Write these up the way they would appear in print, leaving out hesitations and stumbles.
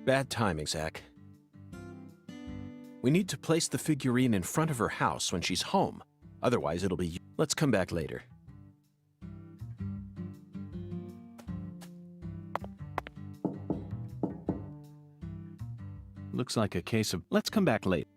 Bad timing, Zach. We need to place the figurine in front of her house when she's home. Otherwise, it'll be... Let's come back later. Looks like a case of... Let's come back later.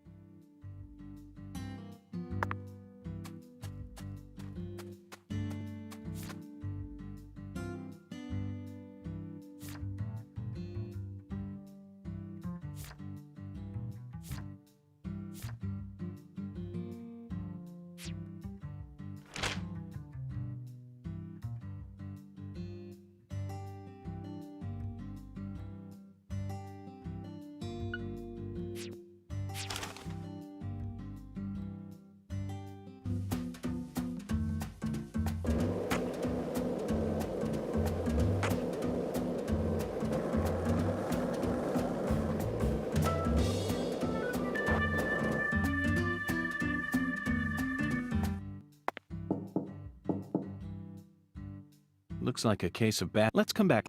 Looks like a case of bad... Let's come back.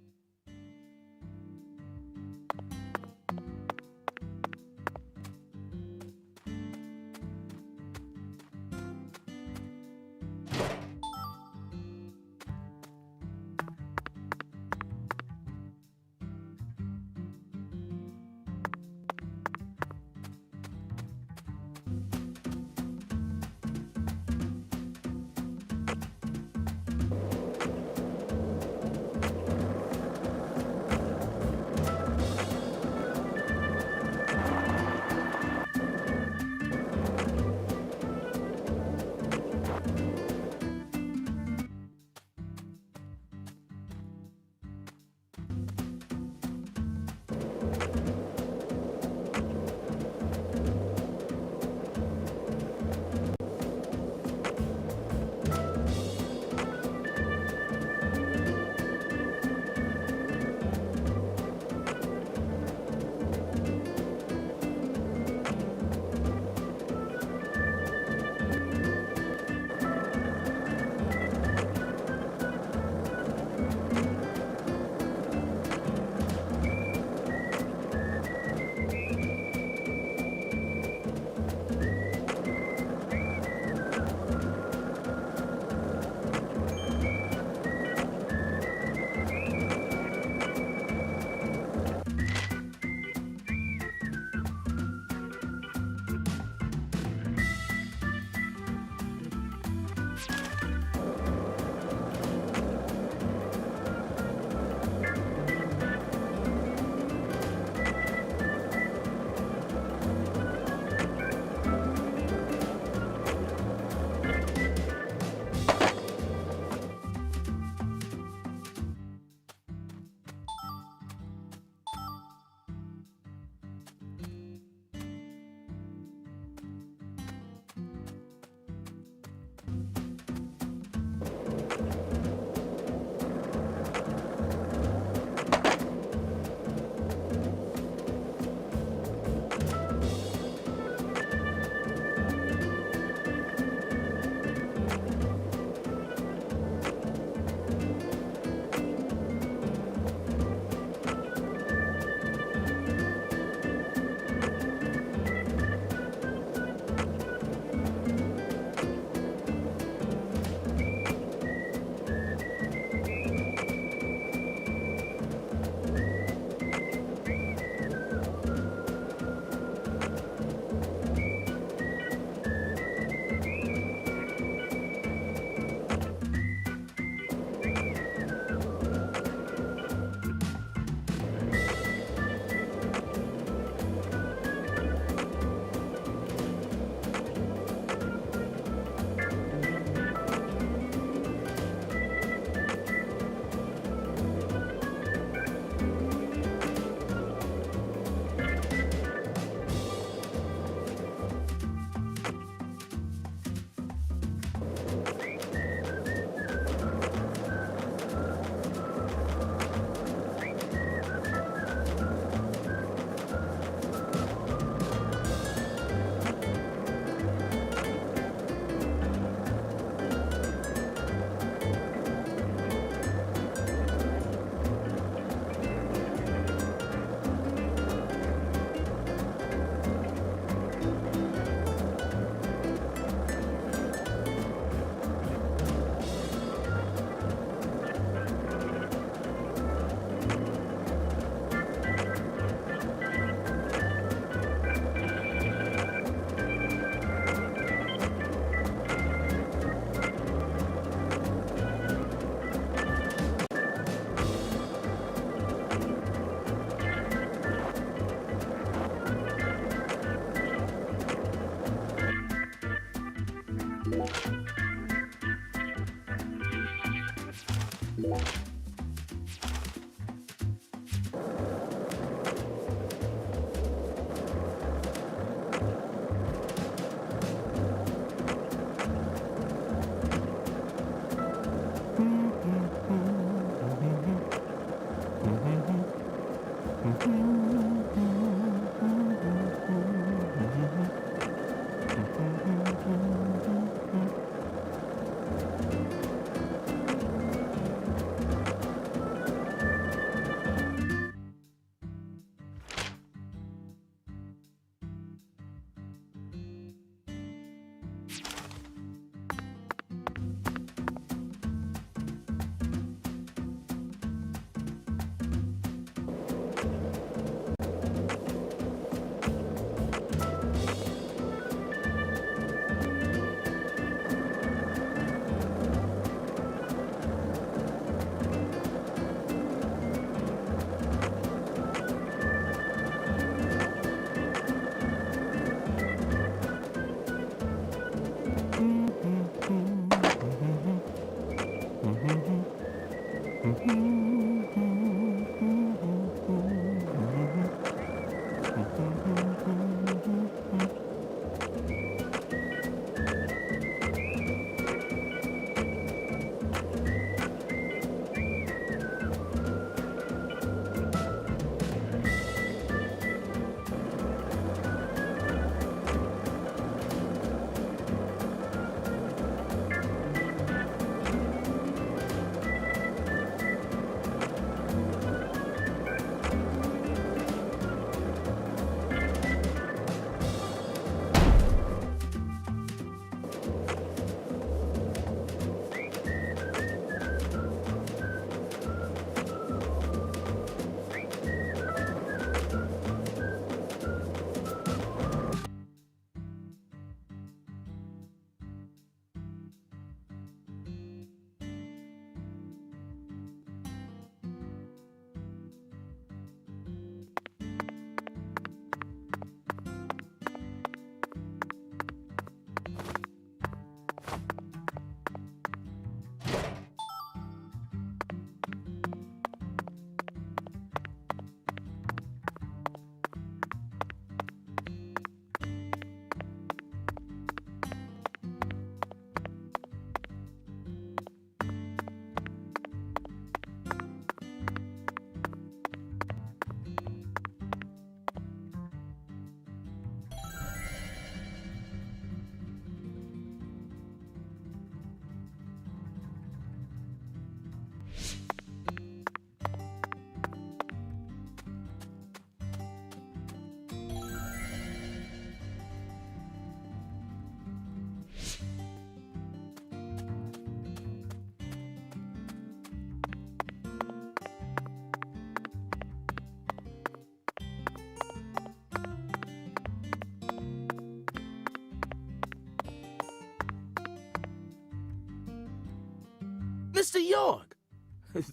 Mr. York,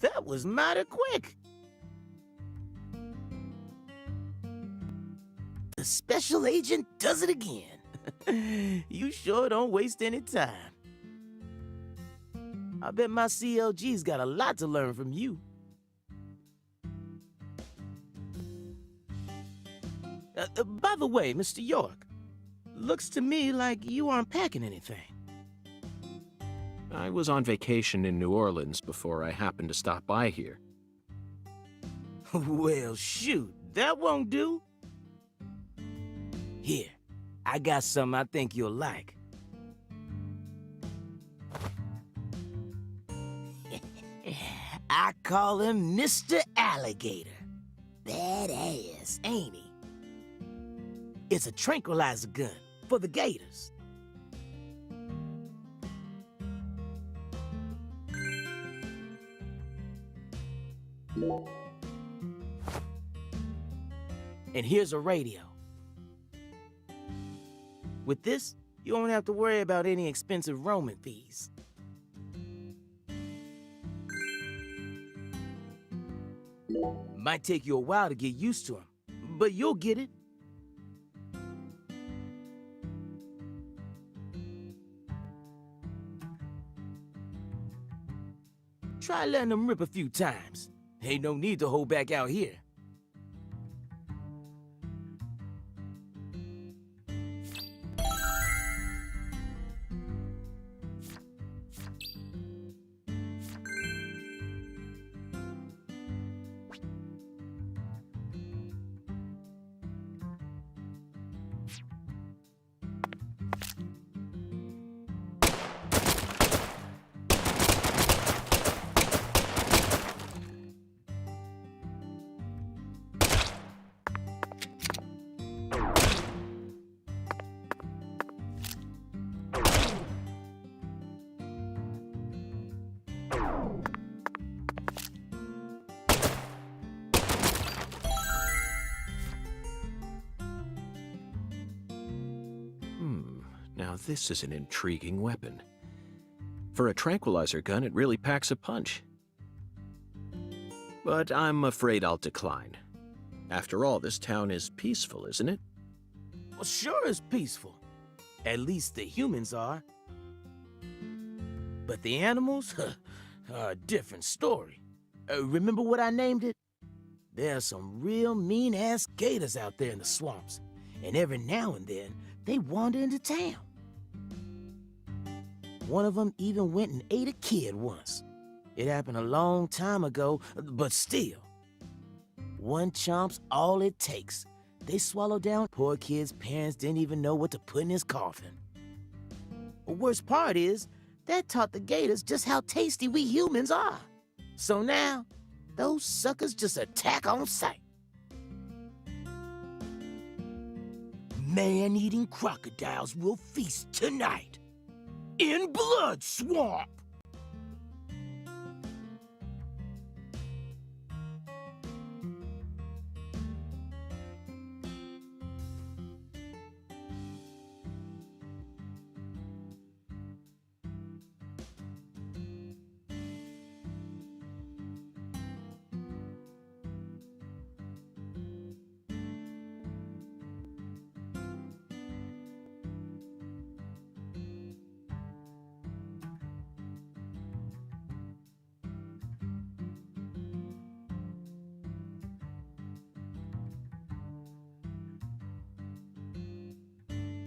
that was mighty quick. The special agent does it again. You sure don't waste any time. I bet my CLG's got a lot to learn from you. By the way, Mr. York, looks to me like you aren't packing anything. I was on vacation in New Orleans before I happened to stop by here. Well, shoot, that won't do. Here, I got something I think you'll like. I call him Mr. Alligator. Badass, ain't he? It's a tranquilizer gun for the gators. And here's a radio. With this, you won't have to worry about any expensive roaming fees. Might take you a while to get used to him, but you'll get it. Try letting them rip a few times. Ain't no need to hold back out here. Now this is an intriguing weapon. For a tranquilizer gun, it really packs a punch. But I'm afraid I'll decline. After all, this town is peaceful, isn't it? Well, sure it's peaceful. At least the humans are. But the animals are a different story. Remember what I named it? There are some real mean-ass gators out there in the swamps. And every now and then, they wander into town. One of them even went and ate a kid once. It happened a long time ago, but still. One chomp's all it takes. They swallow down poor kid's parents didn't even know what to put in his coffin. The worst part is, that taught the gators just how tasty we humans are. So now, those suckers just attack on sight. Man-eating crocodiles will feast tonight in Blood Swamp.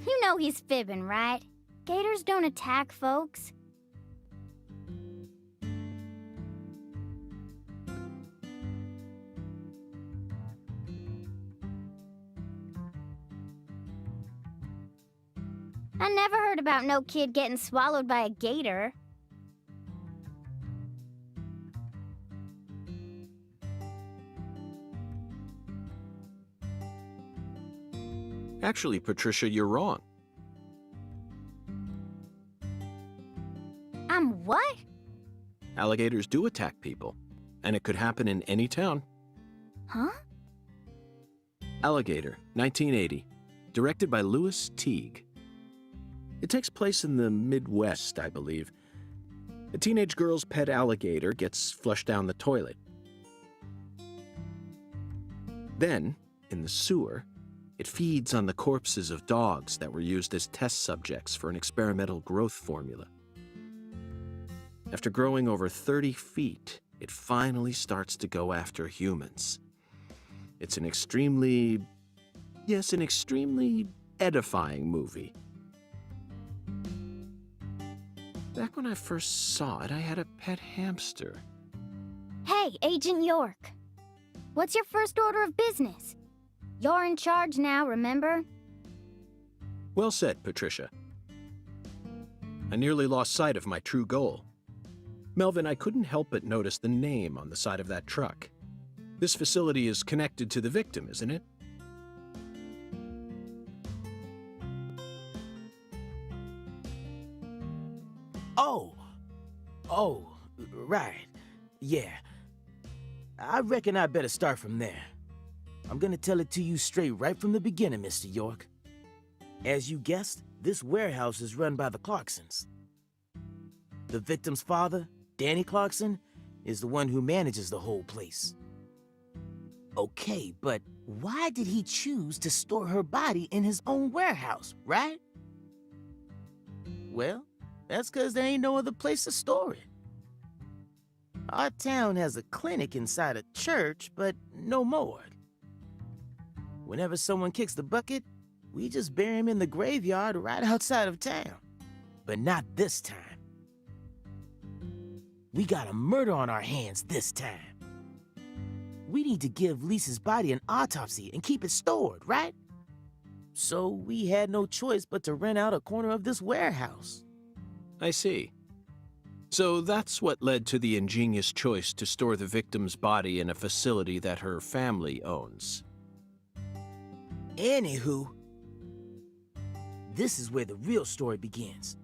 You know he's fibbing, right? Gators don't attack folks. I never heard about no kid getting swallowed by a gator. Actually, Patricia, you're wrong. I'm what? Alligators do attack people, and it could happen in any town. Huh? Alligator, 1980, directed by Louis Teague. It takes place in the Midwest, I believe. A teenage girl's pet alligator gets flushed down the toilet. Then, in the sewer, it feeds on the corpses of dogs that were used as test subjects for an experimental growth formula. After growing over 30 feet, it finally starts to go after humans. It's an extremely edifying movie. Back when I first saw it, I had a pet hamster. Hey, Agent York. What's your first order of business? You're in charge now, remember? Well said, Patricia. I nearly lost sight of my true goal. Melvin, I couldn't help but notice the name on the side of that truck. This facility is connected to the victim, isn't it? Oh, right. Yeah. I reckon I better start from there. I'm gonna tell it to you straight right from the beginning, Mr. York. As you guessed, this warehouse is run by the Clarksons. The victim's father, Danny Clarkson, is the one who manages the whole place. Okay, but why did he choose to store her body in his own warehouse, right? Well, that's 'cause there ain't no other place to store it. Our town has a clinic inside a church, but no morgue. Whenever someone kicks the bucket, we just bury him in the graveyard right outside of town. But not this time. We got a murder on our hands this time. We need to give Lisa's body an autopsy and keep it stored, right? So we had no choice but to rent out a corner of this warehouse. I see. So that's what led to the ingenious choice to store the victim's body in a facility that her family owns. Anywho, this is where the real story begins.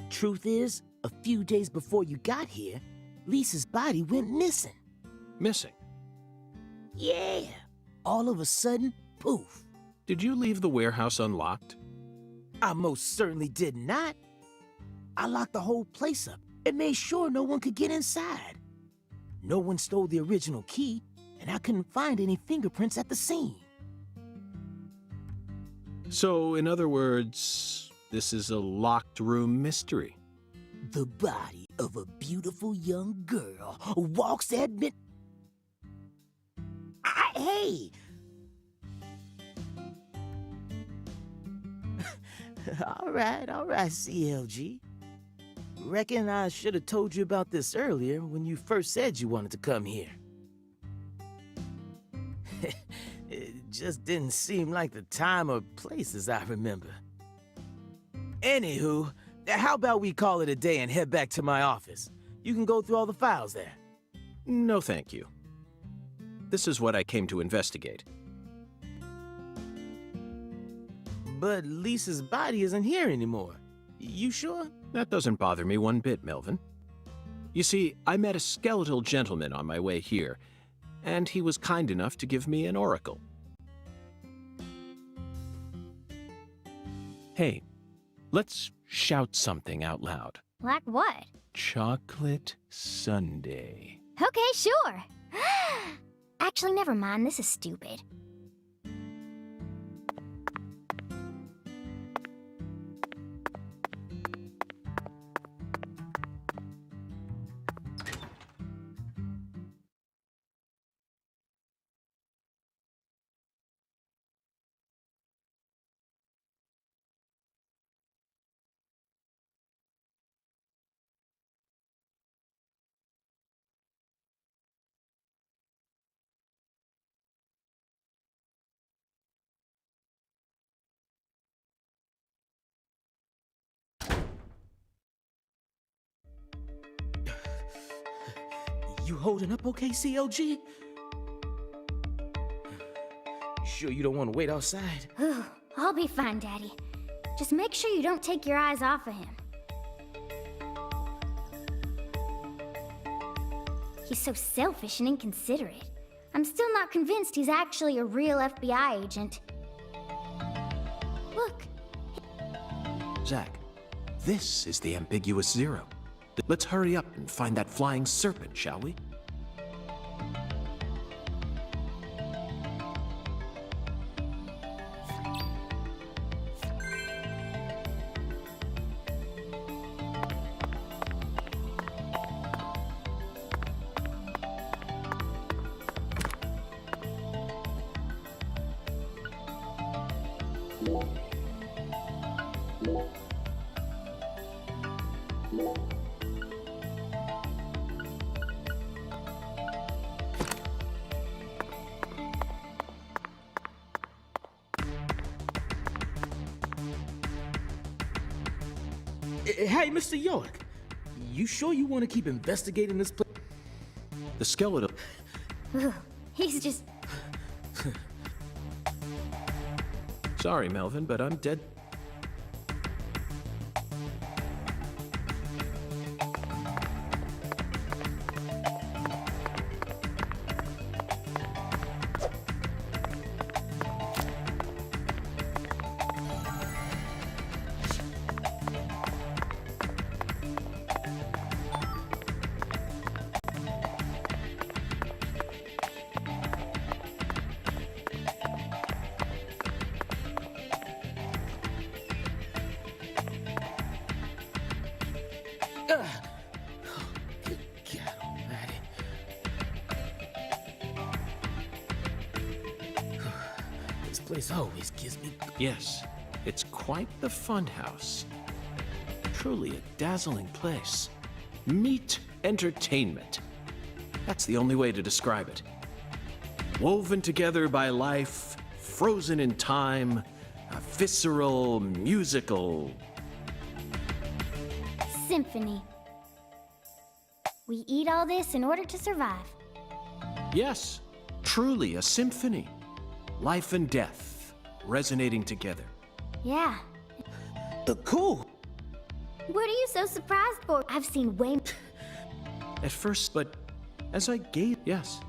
Truth is, a few days before you got here, Lisa's body went missing. Missing? Yeah. All of a sudden, poof. Did you leave the warehouse unlocked? I most certainly did not. I locked the whole place up and made sure no one could get inside. No one stole the original key, and I couldn't find any fingerprints at the scene. So, in other words, this is a locked room mystery. The body of a beautiful young girl walks at mid... Hey! All right, CLG. Reckon I should have told you about this earlier when you first said you wanted to come here. It just didn't seem like the time or place as I remember. Anywho, how about we call it a day and head back to my office? You can go through all the files there. No, thank you. This is what I came to investigate. But Lisa's body isn't here anymore. You sure? That doesn't bother me one bit, Melvin. You see, I met a skeletal gentleman on my way here, and he was kind enough to give me an oracle. Hey, let's shout something out loud. Like what? Chocolate Sundae. Okay, sure. Actually, never mind. This is stupid. You holding up okay, CLG? You sure you don't want to wait outside? I'll be fine, Daddy. Just make sure you don't take your eyes off of him. He's so selfish and inconsiderate. I'm still not convinced he's actually a real FBI agent. Look. Zach, this is the ambiguous zero. Let's hurry up and find that flying serpent, shall we? Hey, Mr. York, you sure you want to keep investigating this place? The skeletal. Ugh, he's just... Sorry, Melvin, but I'm dead. Good God almighty. This place always gives me... Yes, it's quite the funhouse. Truly a dazzling place. Meet entertainment. That's the only way to describe it. Woven together by life, frozen in time, a visceral, musical... symphony. We eat all this in order to survive. Yes, truly a symphony. Life and death resonating together. Yeah. Cool. What are you so surprised for? I've seen way... At first, but as I gazed, yes.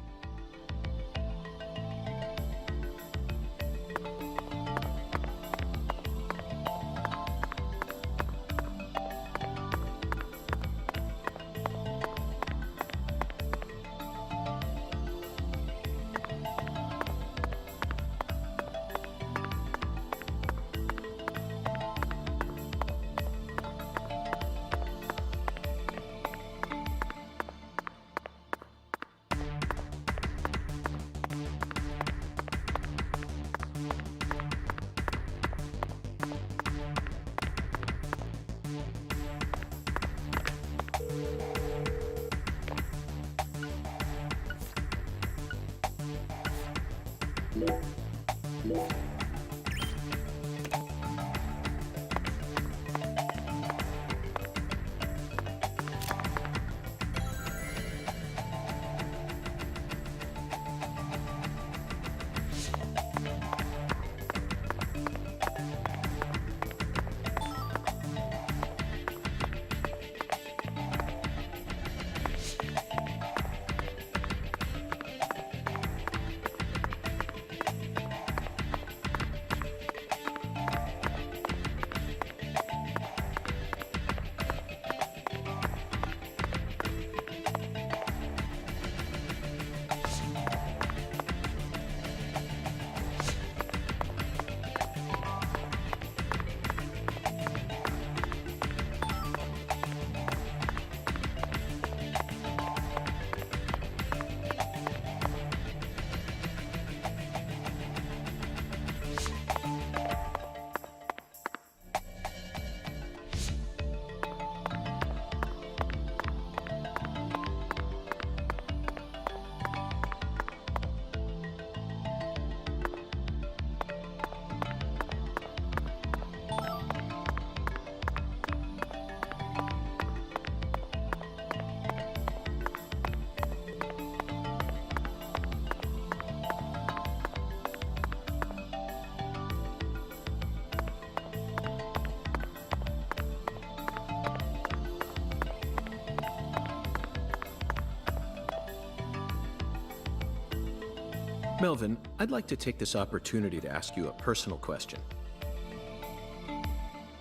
Melvin, I'd like to take this opportunity to ask you a personal question.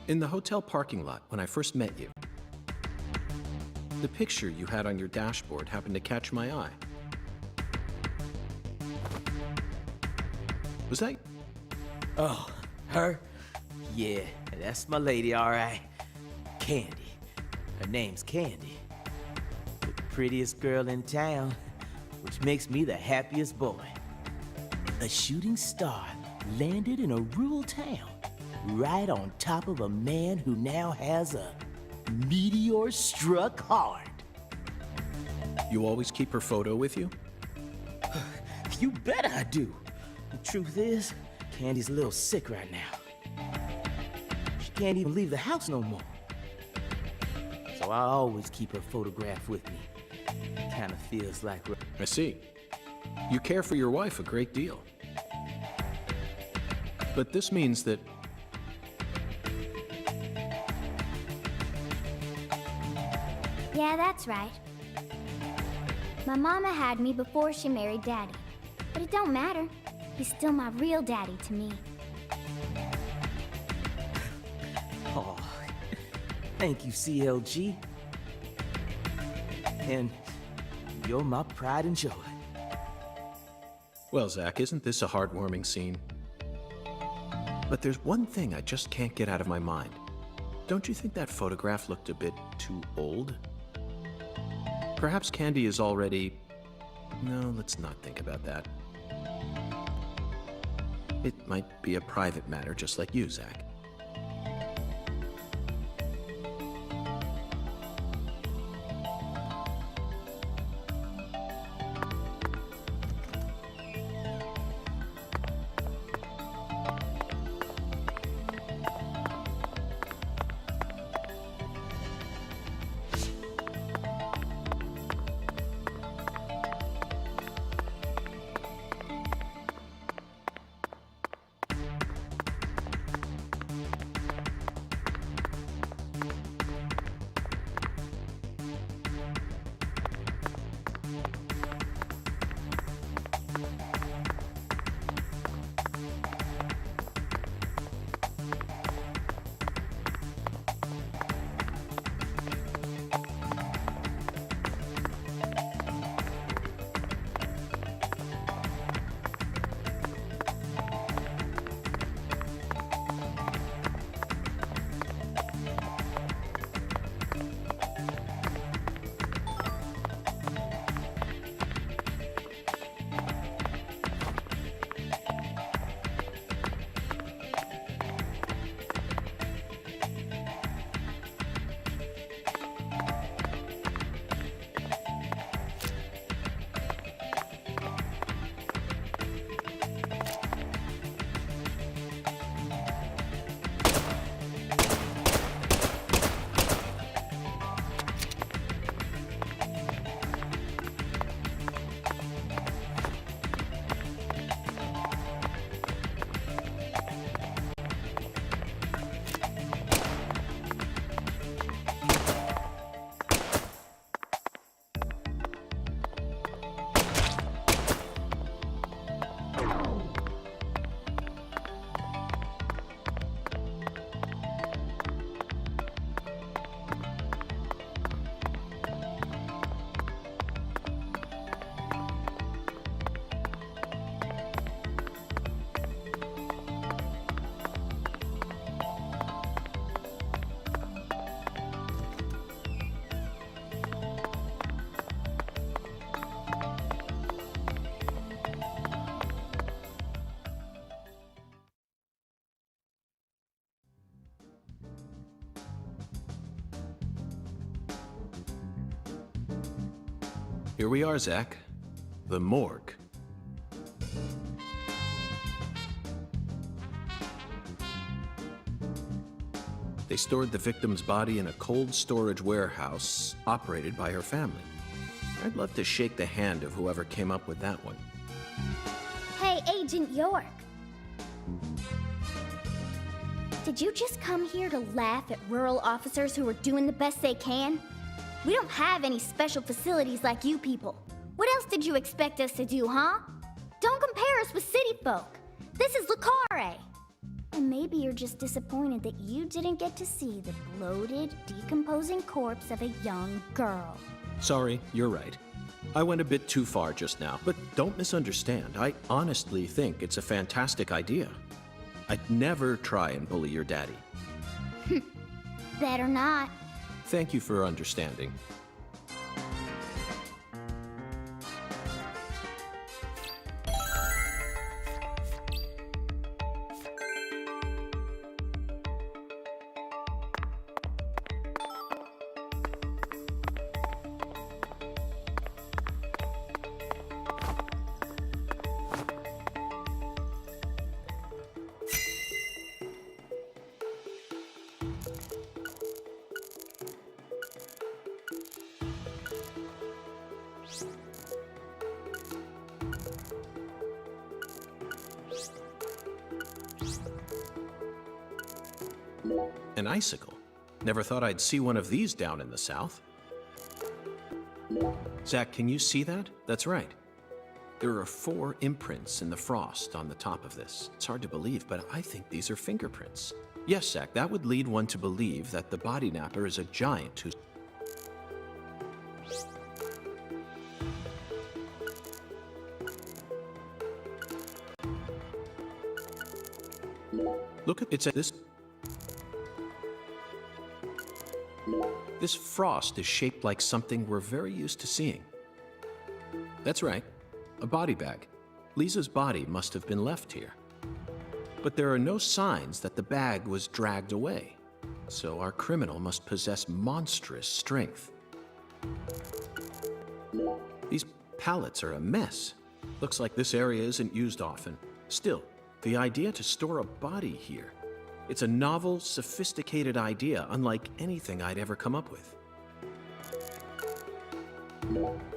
In the hotel parking lot, when I first met you, The picture you had on your dashboard happened to catch my eye. Was that... Oh, her? Yeah, that's my lady, all right. Candy. Her name's Candy. The prettiest girl in town, which makes me the happiest boy. A shooting star landed in a rural town, right on top of a man who now has a meteor struck hard. You always keep her photo with you? You bet I do. The truth is, Candy's a little sick right now. She can't even leave the house no more. So I always keep her photograph with me. Kinda feels like... I see. You care for your wife a great deal. But this means that... Yeah, that's right. My mama had me before she married Daddy. But it don't matter. He's still my real daddy to me. Oh, thank you, CLG. And you're my pride and joy. Well, Zach, isn't this a heartwarming scene? But there's one thing I just can't get out of my mind. Don't you think that photograph looked a bit too old? Perhaps Candy is already... No, let's not think about that. It might be a private matter, just like you, Zach. Here we are, Zach. The morgue. They stored the victim's body in a cold storage warehouse operated by her family. I'd love to shake the hand of whoever came up with that one. Hey, Agent York. Did you just come here to laugh at rural officers who are doing the best they can? We don't have any special facilities like you people. What else did you expect us to do, huh? Don't compare us with city folk. This is Le Carre. And maybe you're just disappointed that you didn't get to see the bloated, decomposing corpse of a young girl. Sorry, you're right. I went a bit too far just now, but don't misunderstand. I honestly think it's a fantastic idea. I'd never try and bully your daddy. Better not. Thank you for understanding. An icicle? Never thought I'd see one of these down in the South. Zach, can you see that? That's right. There are 4 imprints in the frost on the top of this. It's hard to believe, but I think these are fingerprints. Yes, Zach, that would lead one to believe that the body napper is a giant who's... Look at it's at this. This frost is shaped like something we're very used to seeing. That's right, a body bag. Lisa's body must have been left here. But there are no signs that the bag was dragged away, so our criminal must possess monstrous strength. These pallets are a mess. Looks like this area isn't used often. Still, the idea to store a body here. It's a novel, sophisticated idea, unlike anything I'd ever come up with.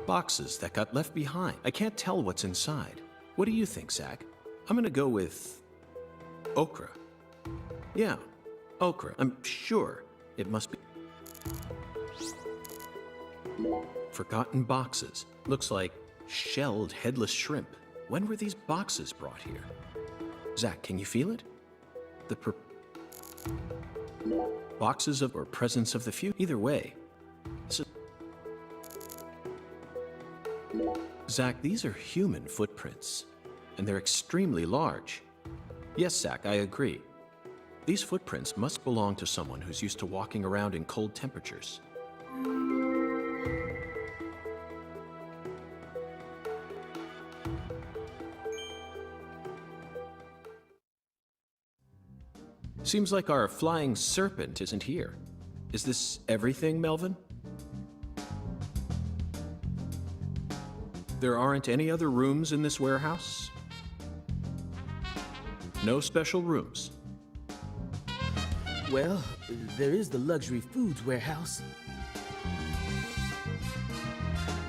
Boxes that got left behind. I can't tell what's inside. What do you think, Zach? I'm gonna go with... okra. Yeah, okra. I'm sure it must be... Forgotten boxes. Looks like shelled headless shrimp. When were these boxes brought here? Zach, can you feel it? The boxes of or presence of the future. Either way. Zach, these are human footprints, and they're extremely large. Yes, Zach, I agree. These footprints must belong to someone who's used to walking around in cold temperatures. Seems like our flying serpent isn't here. Is this everything, Melvin? There aren't any other rooms in this warehouse? No special rooms? Well, there is the luxury foods warehouse.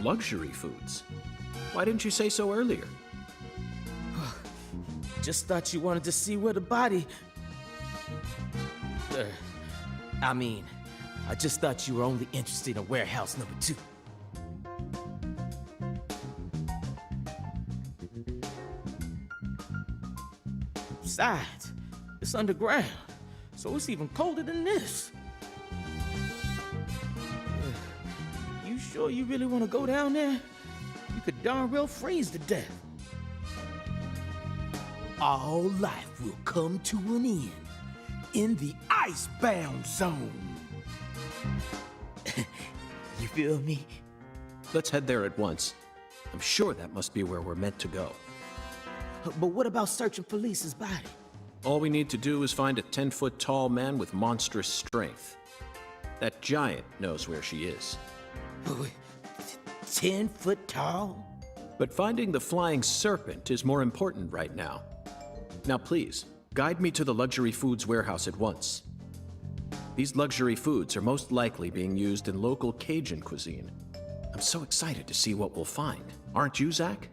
Luxury foods? Why didn't you say so earlier? Just thought you wanted to see where the body... I just thought you were only interested in warehouse number 2. Besides, it's underground, so it's even colder than this. You sure you really want to go down there? You could darn well freeze to death. All life will come to an end in the icebound zone. You feel me? Let's head there at once. I'm sure that must be where we're meant to go. But what about searching for Lisa's body? All we need to do is find a 10-foot tall man with monstrous strength. That giant knows where she is. 10 foot tall? But finding the flying serpent is more important right now. Now please, guide me to the luxury foods warehouse at once. These luxury foods are most likely being used in local Cajun cuisine. I'm so excited to see what we'll find. Aren't you, Zach?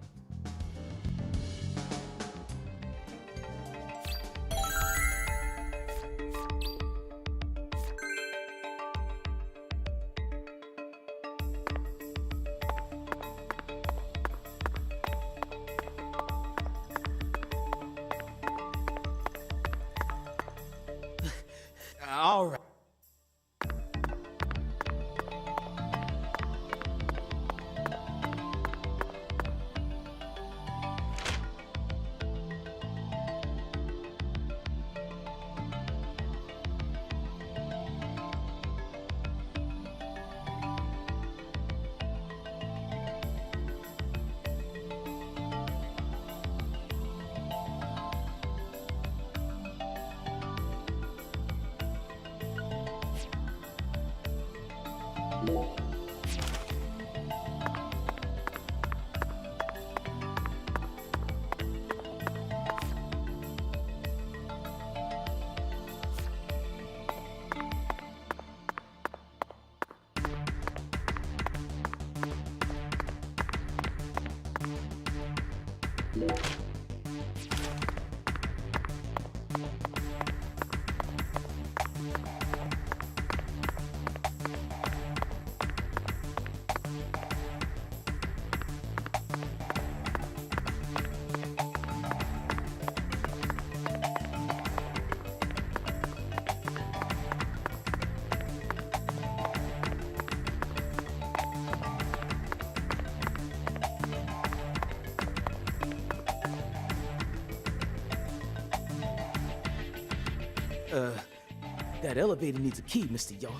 That elevator needs a key, Mr. York.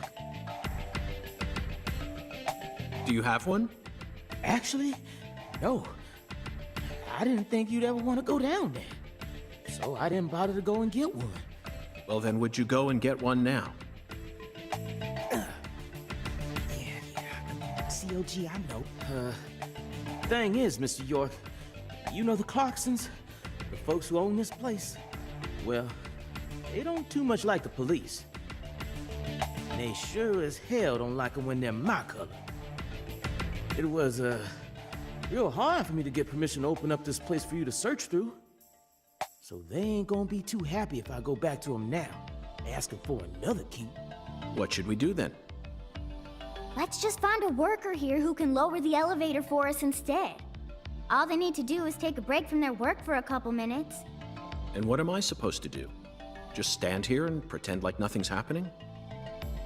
Do you have one? Actually, no. I didn't think you'd ever want to go down there. So I didn't bother to go and get one. Well, then would you go and get one now? COG, I know. Thing is, Mr. York, you know the Clarksons? The folks who own this place? Well, they don't too much like the police. And they sure as hell don't like them when they're my color. It was, real hard for me to get permission to open up this place for you to search through. So they ain't gonna be too happy if I go back to them now, asking for another key. What should we do then? Let's just find a worker here who can lower the elevator for us instead. All they need to do is take a break from their work for a couple minutes. And what am I supposed to do? Just stand here and pretend like nothing's happening?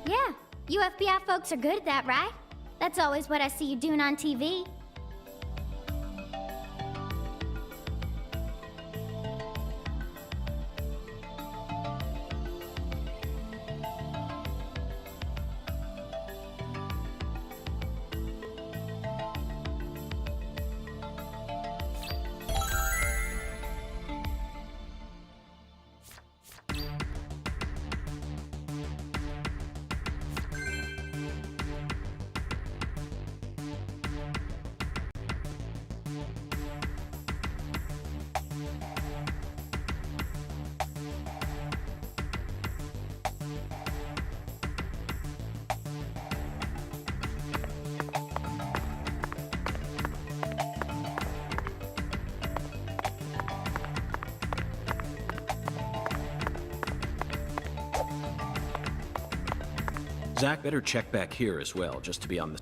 Yeah, you FBI folks are good at that, right? That's always what I see you doing on TV. Zach, better check back here as well, just to be on the...